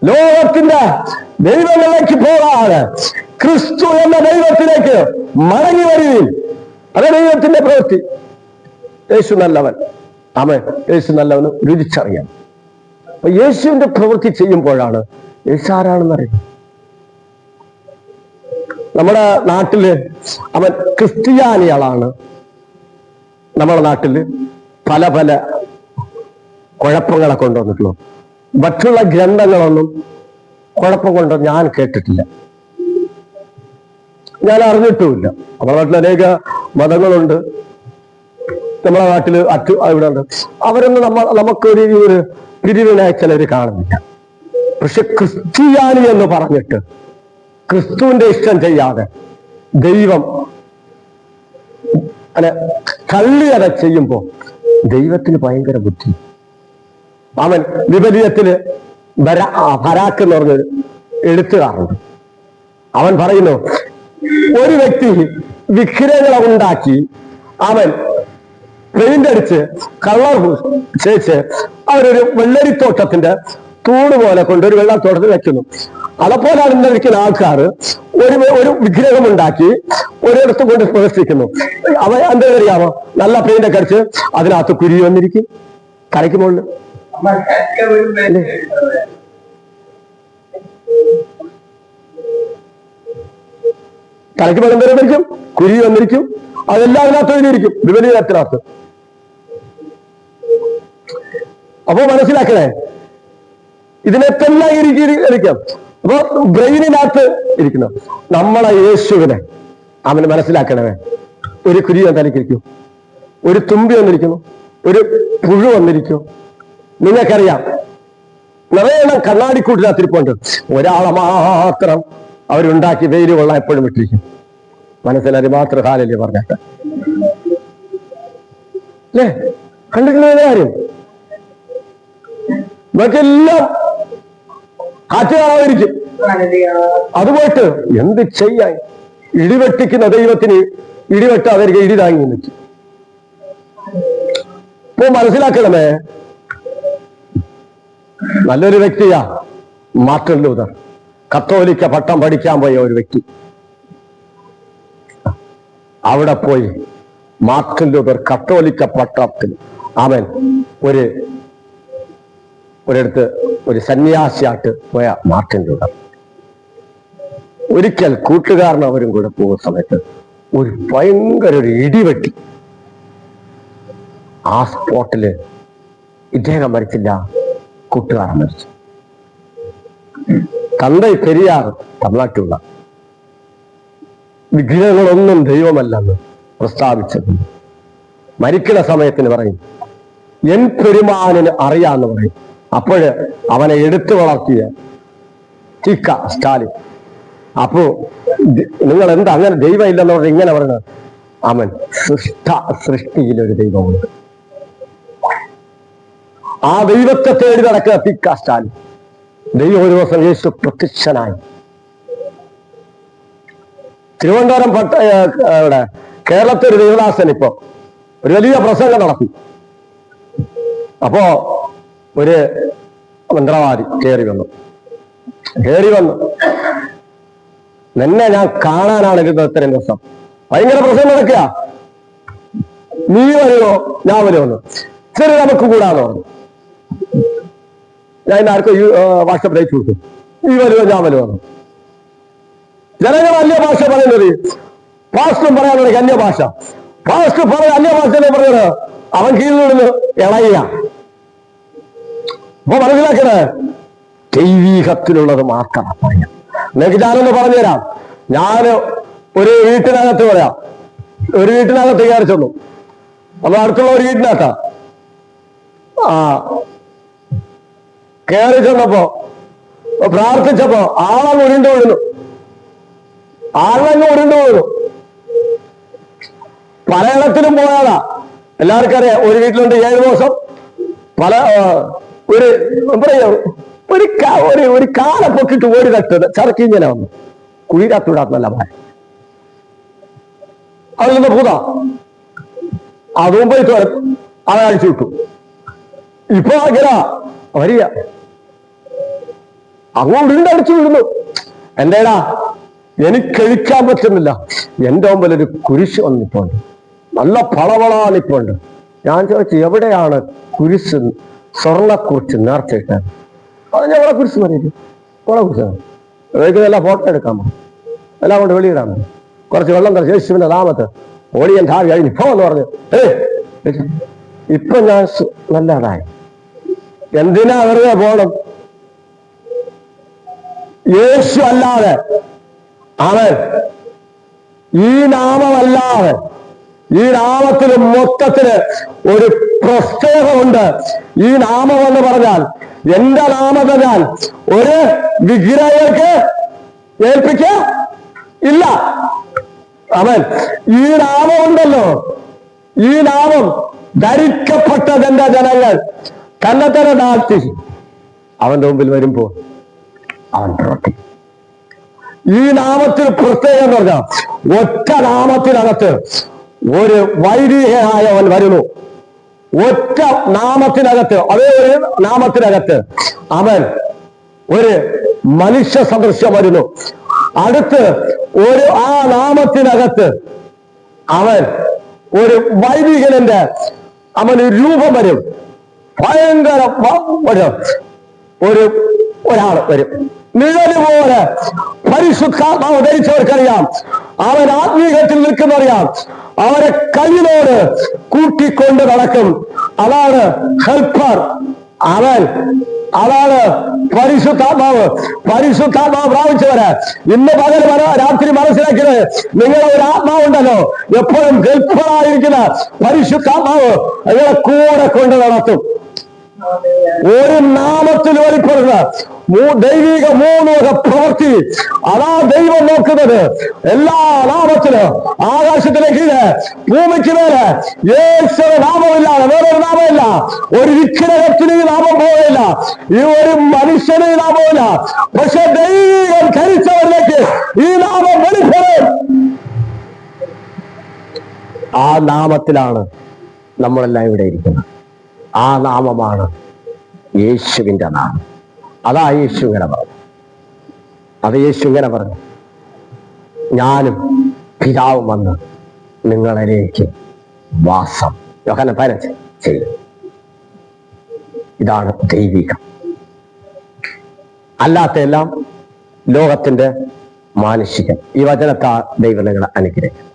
ലോകത്തിന്റെ ദൈവങ്ങളിലേക്ക് പോകാതെ ക്രിസ്തു എന്ന ദൈവത്തിലേക്ക് മടങ്ങി വരികയും. അത് ദൈവത്തിന്റെ പ്രവൃത്തി. യേശു നല്ലവൻ. ആമേൻ. യേശു നല്ലവന് രുചിച്ചറിയാം. അപ്പൊ യേശുവിന്റെ പ്രവൃത്തി ചെയ്യുമ്പോഴാണ് യേശു ആരാണെന്നറിയാം. നമ്മുടെ നാട്ടില് അവൻ ക്രിസ്ത്യാനികളാണ്. നമ്മുടെ നാട്ടില് പല പല കുഴപ്പങ്ങളെ കൊണ്ടുവന്നിട്ടുള്ളൂ. മറ്റുള്ള ഗ്രന്ഥങ്ങളൊന്നും കുഴപ്പം കൊണ്ടോ ഞാൻ കേട്ടിട്ടില്ല, ഞാൻ അറിഞ്ഞിട്ടുമില്ല. നമ്മുടെ നാട്ടിൽ അനേക മതങ്ങളുണ്ട്. നമ്മുടെ നാട്ടിൽ ഇവിടെ ഉണ്ട്. അവരൊന്നും നമുക്കൊരു പിരിവിനായി ചിലര് കാണുന്നില്ല. പക്ഷെ ക്രിസ്ത്യാനി എന്ന് പറഞ്ഞിട്ട് ക്രിസ്തുവിന്റെ ഇഷ്ടം ചെയ്യാതെ ദൈവം കള്ളിയത ചെയ്യുമ്പോ ദൈവത്തിന് ഭയങ്കര ബുദ്ധി. അവൻ വിപരീതത്തില് ഭരാക്ക് എന്ന് പറഞ്ഞൊരു എഴുത്തുകാരുണ്ട്. അവൻ പറയുന്നു, ഒരു വ്യക്തി വിഗ്രഹങ്ങളെ ഉണ്ടാക്കി അവൻ പെയിന്റ് അടിച്ച് കളർ ചേച്ച് അവരൊരു വെള്ളരിത്തോട്ടത്തിന്റെ തൂണ് പോലെ കൊണ്ട് ഒരു വെള്ളത്തോട്ടത്തിൽ വെക്കുന്നു. അതുപോലാണ് ഇന്നിരിക്കുന്ന ആൾക്കാർ ഒരു വിഗ്രഹം ഉണ്ടാക്കി ഒരിടത്ത് കൊണ്ട് പ്രദർശിക്കുന്നു. അവ എന്താ അറിയാമോ? നല്ല പെയിന്റ് ഒക്കെ അടിച്ച് അതിനകത്ത് കുരി വന്നിരിക്കും കരയ്ക്ക് മുകളിൽ. തലയ്ക്ക് വെള്ളം വന്നിരിക്കും, കുരി വന്നിരിക്കും, അതെല്ലാം അതിനകത്ത് എഴുതിയിരിക്കും, വിപരീതത്തിനകത്ത്. അപ്പോ മനസ്സിലാക്കണേ, ഇതിനെത്തെല്ലാം ഇരിക്കാം. അപ്പൊ ബ്രെയിനിനകത്ത് ഇരിക്കുന്നു. നമ്മളെ യേശുവിനെ അവന് മനസ്സിലാക്കണമേ. ഒരു കുരി തലക്കിരിക്കും, ഒരു തുമ്പി വന്നിരിക്കുന്നു, ഒരു പുഴു വന്നിരിക്കും. നിങ്ങൾക്കറിയാം, നിറയെ കണ്ണാടിക്കൂട്ടിനകത്തിരിപ്പുണ്ട്. ഒരാളെ മാത്രം അവരുണ്ടാക്കി വെയിൽ കൊള്ളാൻ എപ്പോഴും വിട്ടിരിക്കും. മനസ്സിലത് മാത്രം കാലല്ലേ പറഞ്ഞിട്ട് അല്ലേ? കണ്ടിട്ടുള്ള കാര്യം നമുക്കെല്ലാം കാറ്റ് കാണാതിരിക്കും. അത് പോയിട്ട് എന്ത് ചെയ്യാൻ? ഇടിവെട്ടിക്കുന്ന ദൈവത്തിന് ഇടിവെട്ടാതിരിക്കും, ഇടി താങ്ങി നിൽക്കും. ഇപ്പൊ മനസ്സിലാക്കണമേ, നല്ലൊരു വ്യക്തിയാ മാർട്ടിൻ ലൂതർ. കത്തോലിക്ക പട്ടം പഠിക്കാൻ പോയ ഒരു വ്യക്തി. അവിടെ പോയി മാർട്ടിൻ ലൂതർ കത്തോലിക്ക പട്ടത്തിൽ അവൻ ഒരിടത്ത് ഒരു സന്യാസിയായിട്ട് പോയ മാർട്ടിൻ ലൂതർ ഒരിക്കൽ കൂട്ടുകാരൻ അവരും കൂടെ പോകുന്ന സമയത്ത് ഒരു ഭയങ്കര ഒരു ഇടിവെട്ടി. ആ സ്പോട്ടില് ഇദ്ദേഹം മരിച്ചില്ല, കൂട്ടുകാരൻ മരിച്ചു. തന്തൈ പെരിയാർ തമിഴ്നാട്ടിലുള്ള വിഗ്രഹങ്ങളൊന്നും ദൈവമല്ലെന്ന് പ്രസ്താവിച്ചത്. മരിക്കുന്ന സമയത്തിന് പറയും, എൻ പെരുമാനിന് അറിയാന്ന് പറയും. അപ്പോഴ് അവനെ എടുത്തു വളർത്തിയ ചിക്ക സ്റ്റാലിൻ. അപ്പോ നിങ്ങൾ എന്താ അങ്ങനെ ദൈവം ഇല്ലെന്ന് പറഞ്ഞ് ഇങ്ങനെ പറയുന്നത്? അവൻ സൃഷ്ടിയിലൊരു ദൈവമുണ്ട്. ആ ദൈവത്തെ തേടി നടക്കുക ചിക്ക സ്റ്റാലിൻ. ദൈവം ഒരു ദിവസം യേശു പ്രത്യക്ഷനായി. തിരുവനന്തപുരം ഇവിടെ കേരളത്തിൽ ഒരു ദേവദാസൻ ഇപ്പൊ ഒരു വലിയ പ്രസംഗം നടത്തി. അപ്പോ ഒരു മന്ത്രവാദി കയറി വന്നു. നിന്നെ ഞാൻ കാണാനാണ് ഇരുന്നത് ഇത്രയും ദിവസം. ഭയങ്കര പ്രസംഗം നടക്കുക. നീ വരുമോ ഞാൻ വരുമെന്ന്. ശരി, നമുക്ക് കൂടാന്ന് പറഞ്ഞു. ഞാൻ ഇന്ന് ആർക്കും വാട്സപ്പ് അയച്ചു കൊടുത്തു. നീ വരുമോ ഞാൻ വരുമെന്ന്. ജനങ്ങൾ അന്യഭാഷ പറയുന്നത് പാസ്റ്ററും പറയാൻ തുടങ്ങി അന്യഭാഷ. പാസ്റ്റർ പറയാൻ അന്യഭാഷ പറഞ്ഞത് അവൻ കീഴിൽ നിന്ന് ഇളയുക. അപ്പൊ മനസ്സിലാക്കണേ, ദൈവീകത്തിലുള്ളത് മാത്രം പറയാം. നിങ്ങൾക്ക് ഞാനൊന്ന് പറഞ്ഞുതരാം. ഞാൻ ഒരു വീട്ടിനകത്ത് പറയാം. ഒരു വീട്ടിനകത്ത് കയറി ചെന്നു. അപ്പൊ അടുത്തുള്ള ഒരു വീട്ടിനകത്താ കയറി ചെന്നപ്പോ പ്രാർത്ഥിച്ചപ്പോ ആളങ്ങ് ഉരുണ്ടു വീഴുന്നു. പലയിടത്തിലും പോയാലാ. എല്ലാവർക്കും അറിയാം, ഒരു വീട്ടിലുണ്ട് 7 ദിവസം പല ഒരു കാല പൊക്കിട്ട് ഓടി തട്ടത് ചരക്ക് ഇങ്ങനെ വന്നു. കുഴിരാത്തൂടാത്തല്ല ഭാര്യ. അതിൽ നിന്ന് പൂത അതും പോയിട്ട് അവൻ അഴിച്ചു വിട്ടു. ഇപ്പൊ അങ്ങനെ വരിക അങ്ങോട്ട് അടിച്ചു വിടുന്നു. എന്റേടാ എനിക്കെഴുക്കാൻ പറ്റുന്നില്ല. എന്റെ മുമ്പിൽ ഒരു കുരിശ് വന്നിപ്പോണ്ട്, നല്ല പളവളാണിപ്പോണ്ട്. ഞാൻ ചോദിച്ചു, എവിടെയാണ് കുരിശ്? സ്വർണ്ണക്കുറിച്ച് നേർച്ചയിട്ടാൻ. അത് ഞങ്ങളെ കുരിശ് പറയും, ഓളെ കുരിശാണ്. എല്ലാം ഫോട്ടോ എടുക്കാൻ പോകും, എല്ലാം കൊണ്ട് വെളിയിടാൻ പോകും. കുറച്ച് വെള്ളം തരാം, യേശുവിന്റെ നാമത്ത് ഓടിയൻ ധാരി കഴിഞ്ഞു പോന്ന് പറഞ്ഞു. ഇപ്പൊ ഞാൻ നല്ലതായി. എന്തിനാ വെറുതെ പോണം? യേശു അല്ലാതെ അവൻ ഈ നാമമല്ലാതെ ഈ നാമത്തിന് മൊത്തത്തിന് ഒരു പ്രത്യേകമുണ്ട്. ഈ നാമം എന്ന് പറഞ്ഞാൽ എന്റെ നാമത്തെ ഞാൻ ഒരു വിഗ്രഹങ്ങൾക്ക് ഏൽപ്പിക്ക ഇല്ല. അവൻ ഈ നാമം ഉണ്ടല്ലോ, ഈ നാമം ധരിക്കപ്പെട്ടതെന്റെ ജനങ്ങൾ തന്നെ തന്നെ താഴ്ത്തി അവന്റെ മുമ്പിൽ വരുമ്പോൾ അവൻ പ്രവർത്തിക്കും. ഈ നാമത്തിൽ പ്രത്യേകം എന്ന് പറഞ്ഞാൽ ഒറ്റ നാമത്തിനകത്ത് ഒരു വൈദികനായവൻ വരുന്നു. ഒറ്റ നാമത്തിനകത്ത്, അതേ ഒരു നാമത്തിനകത്ത് അവൻ ഒരു മനുഷ്യ സദൃശ്യം വരുന്നു. അടുത്ത് ആ നാമത്തിനകത്ത് അവൻ ഒരു വൈദികന്റെ അവന് രൂപം വരും. ഭയങ്കര ഒരാൾ വരും. നിഴല് പോലെ പരിശുദ്ധാത്മാവ് ധരിച്ചവർക്കറിയാം. അവൻ ആത്മീയത്തിൽ നിൽക്കുന്നറിയാം. അവരെ കയ്യിലോട് കൂട്ടിക്കൊണ്ട് നടക്കും. അതാണ് ഹെൽപ്പർ. അവൻ അതാണ് പരിശുദ്ധാത്മാവ്. പരിശുദ്ധാത്മാവ് പ്രാപിച്ചവര് ഇന്ന് പകൽ രാത്രി മനസ്സിലാക്കിയത്, നിങ്ങൾ ഒരു ആത്മാവുണ്ടല്ലോ, എപ്പോഴും ഗൾഫായിരിക്കുന്ന പരിശുദ്ധാത്മാവ് നിങ്ങളെ കൂടെ കൊണ്ട് നടത്തും. ഒരു നാമത്തിൽ വെളിപ്പെടുന്ന ദൈവിക മൂന്നുക പ്രവൃത്തി അതാ ദൈവം നോക്കുന്നത്. എല്ലാ നാമത്തിലും ആകാശത്തിന് കീഴ് ഭൂമിക്ക് മേലെ യേശുവിന്റെ നാമമില്ലാതെ വേറൊരു നാമമില്ല. ഒരു വിഗ്രഹത്തിന് ഈ നാമം പോവില്ല, ഈ ഒരു മനുഷ്യന് ഈ നാമമില്ല. പക്ഷെ ദൈവം ധരിച്ചവരിലേക്ക് ഈ നാമം വെളിപ്പെടും. ആ നാമത്തിലാണ് നമ്മളെല്ലാം ഇവിടെ ഇരിക്കുന്നത്. ആ നാമമാണ് യേശുവിന്റെ നാമം. അതാ യേശു ഇങ്ങനെ പറഞ്ഞു. അത് യേശു ഇങ്ങനെ പറഞ്ഞു, ഞാനും പിതാവും വന്ന് നിങ്ങളിലേക്ക് വാസം യോഹന്നാൻ 15 ചെയ്യും. ഇതാണ് ദൈവികം. അല്ലാത്ത എല്ലാം ലോകത്തിന്റെ മാനുഷികം. ഈ വചനത്താൽ ദൈവം നിങ്ങളെ അനുഗ്രഹിക്കും.